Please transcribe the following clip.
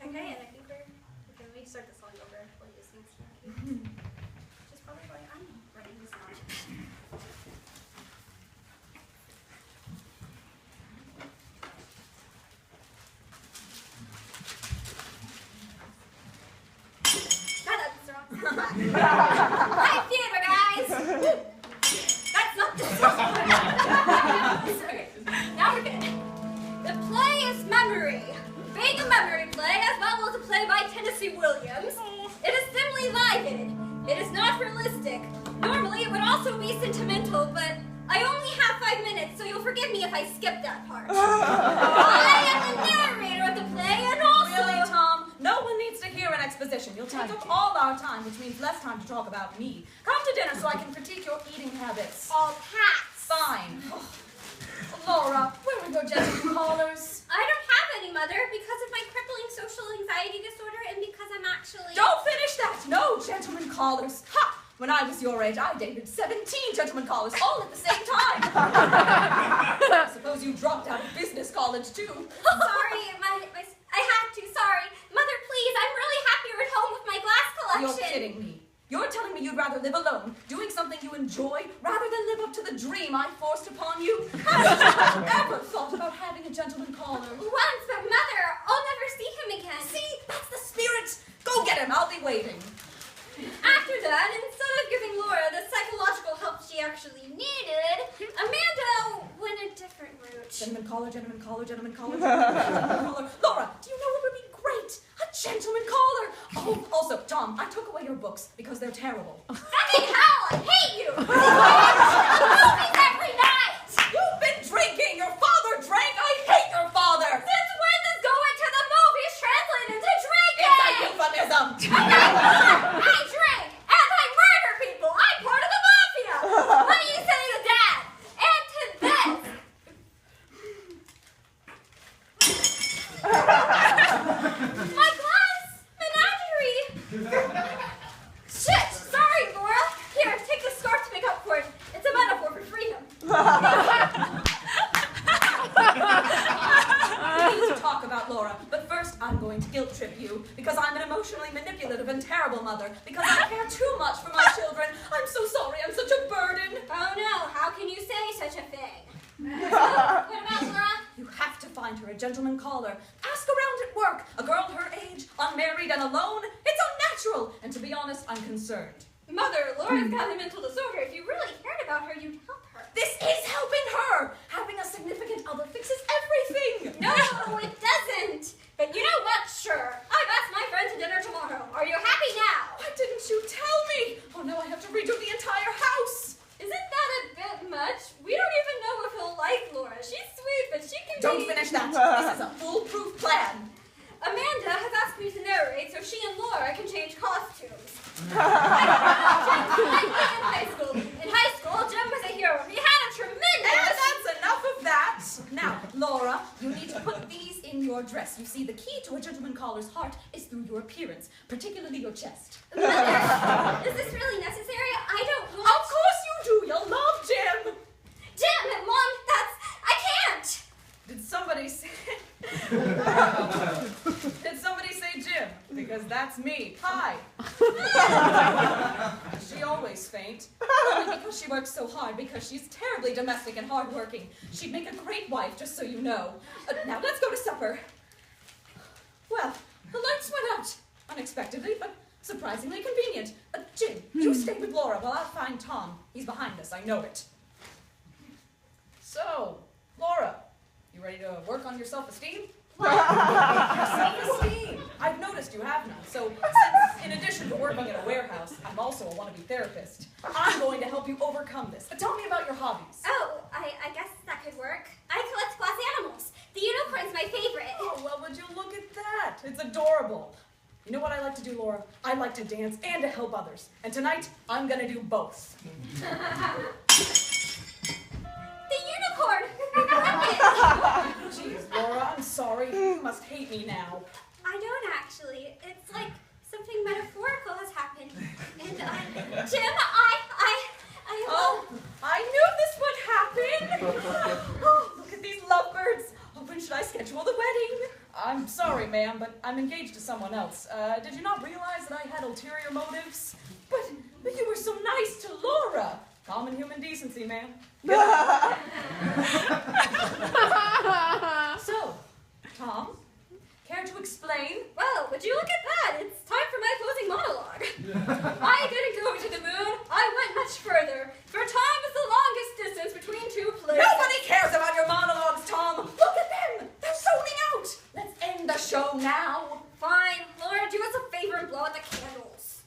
Okay, and I think we're okay. Let me start this song over while you sing Snarky. She's probably going, I'm writing this down. That's wrong. Live theater, guys! That's not the song. Okay, now we're good. The play is Memory. Being a memory play as well as a play by Tennessee Williams. It is simply lighted. It is not realistic. Normally it would also be sentimental, but I only have 5 minutes, so you'll forgive me if I skip that part. I am the narrator of the play and also... Really, Tom? No one needs to hear an exposition. You'll take up all our time, which means less time to talk about me. Come to dinner so I can critique your eating habits. All cats. Fine. Laura, where are your gentlemen callers? I don't have any, Mother, because of my crippling social anxiety disorder and because I'm actually... Don't finish that! No gentlemen callers. Ha! When I was your age, I dated 17 gentlemen callers, all at the same time. I suppose you dropped out of business college, too. Sorry, I had to, sorry. Mother, please, I'm really happier at home with my glass collection. You're kidding me. You're telling me you'd rather live alone, doing something you enjoy, rather than live up to the dream I forced upon you? Haven't you ever thought about having a gentleman caller? Once, but Mother, I'll never see him again. See? That's the spirit. Go get him. I'll be waiting. After that, instead of giving Laura the psychological help she actually needed, Amanda went a different route. Gentleman caller, gentleman caller, gentleman caller, gentleman caller. Laura, do you know what would be great? A gentleman caller. Oh, also, Tom, I took away your books because they're terrible. Fucking hell, I hate you! Movies every night! You've been drinking. Your father drank. I hate your father. Since when does going to the movies translate into drinking? It's a euphemism. I drink, and I murder people. I'm part of the mafia. What do you say to that? And to this? My glass menagerie. Shit, sorry, Laura. Here, take the scarf to make up for it. It's a metaphor for freedom. We need to talk about Laura, but first I'm going to guilt trip you because I'm an emotionally manipulative and terrible mother because I care too much for my children. I'm so sorry, I'm such a burden. Oh no, how can you say such a thing? What about Laura? You have to find her a gentleman caller. Ask around at work. A girl her age, unmarried and alone. It's unnatural. And to be honest, I'm concerned. Mother, Laura's got a mental disorder. If you really cared about her, you'd help her. This is helping her. Having a significant other fixes everything. No, it doesn't. But you know what? Sure. I've asked my friend to dinner tomorrow. Are you happy now? Why didn't you tell me? Oh no, I have to redo the entire house. Isn't that a bit much? We don't even know if he'll like Laura. She's sweet, but she can Don't finish that. This is a foolproof plan. Amanda has asked me to narrate so she and Laura can change costumes. I in high school. In high school, Jim was a hero. He had a tremendous... And that's enough of that. Now, Laura, you need to put these in your dress. You see, the key to a gentleman caller's heart is through your appearance, particularly your chest. Mother, is this really necessary? I don't want... Of course you do. You'll love Jim. Jim, Mom, I can't. Did somebody say... Did somebody say Jim? Because that's me. Hi. She always faint. Only because she works so hard, because she's terribly domestic and hardworking. She'd make a great wife, just so you know. Now let's go to supper. Well, the lights went out. Unexpectedly, but surprisingly convenient. Jim, you stay with Laura while I find Tom. He's behind us, I know it. So, Laura, you ready to work on your self-esteem? Your self-esteem. I've noticed you have none. So, since in addition to working in a warehouse, I'm also a wannabe therapist, I'm going to help you overcome this. Tell me about your hobbies. Oh, I guess that could work. I collect glass animals. The unicorn's my favorite. Oh, well, would you look at that? It's adorable. You know what I like to do, Laura? I like to dance and to help others. And tonight, I'm going to do both. The unicorn! Jeez, Laura, I'm sorry. You must hate me now. I don't actually. It's like something metaphorical has happened. And Jim, Oh, I knew this would happen. Oh, look at these lovebirds. Oh, when should I schedule the wedding? I'm sorry, ma'am, but I'm engaged to someone else. Did you not realize that I had ulterior motives? But you were so nice to Laura. Common human decency, ma'am. So, Tom, care to explain? Well, would you look at that? It's time for my closing monologue. I didn't go to the moon. I went much further. For time is the longest distance between two places. Nobody cares about your monologues, Tom. Look at them. They're zoning out. Let's end the show now. Fine. Laura, do us a favor and blow out the candles.